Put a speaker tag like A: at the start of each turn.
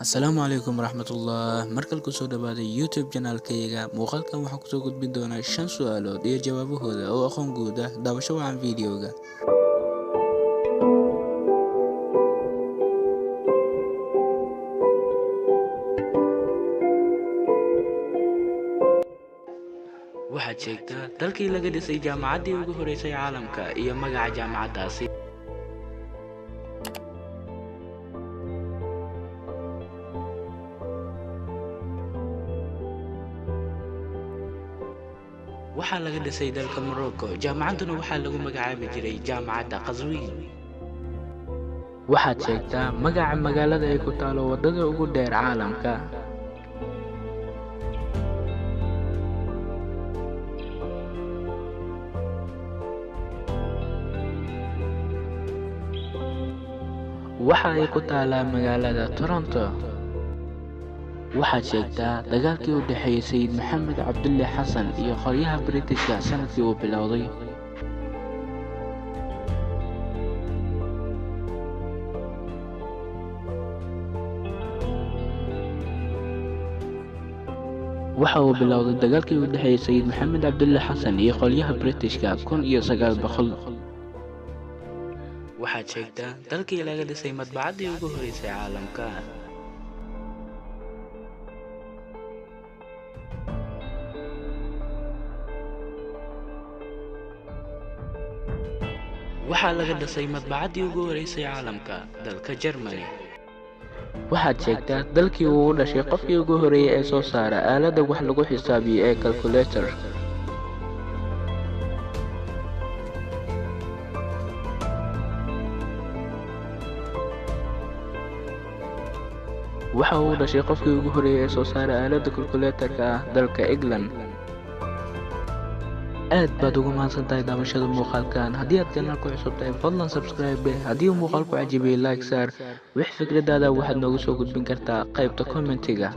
A: Asalaamu calaykum waraxmatullah. Markale ku soo dhawaada YouTube channel-kayga. Muuqaalkan waxaan ku soo gudbin doonaa 5 su'aalood iyo jawaabahooda oo aqoon guud ah. Daawasho wacan fiidiyowga. Waxaad sheegtaa dalkii laga dhisay jaamacaddii ugu horeysay caalamka iyo magaca jaamacaddaasi. waxaa laga dhisay dalka Morocco. Jaamacadduna waxaa lagu magacaabi jiray Jaamacadda Qazwiin. waxaad sheegtaa magaca magaalada ay ku taalo wadada ugu dheer caalamka. waxa ay ku taalaa magaalada Toronto. waxaad sheegtaa dagaalkii u dhexeeyay Sayid Maxamed Cabdulle Xasan iyo qolyaha Britishka sanadkii uu bilowday. waxa uu bilowday dagaalkii u dhexeeyay Sayid Maxamed Cabdulle Xasan iyo qolyaha Britishka 1900. waxaad sheegtaa dalkii laga dhisay madbacaddii ugu horeysay caalamka. waxaa laga dhisay madbacaddii ugu horeysay caalamka dalka Germany. waxaad sheegtaa dalkii uu u dhashay qofkii ugu horeeyay ee soo saara aaladda wax lagu xisaabiyo ee calculator. waxa uu u dhashay qofkii ugu horeeyay ee soo saara aaladda calculator-ka ah dalka England. aad baad ugu mahadsantahay daawashada muuqaalkan. haddii aad channel ku cusub tahay fadlan subscribe. haddii uu muuqaalku cajibiyay like saar. wix fikradaada waxaad noogu soo gudbin kartaa qaybta commentiga.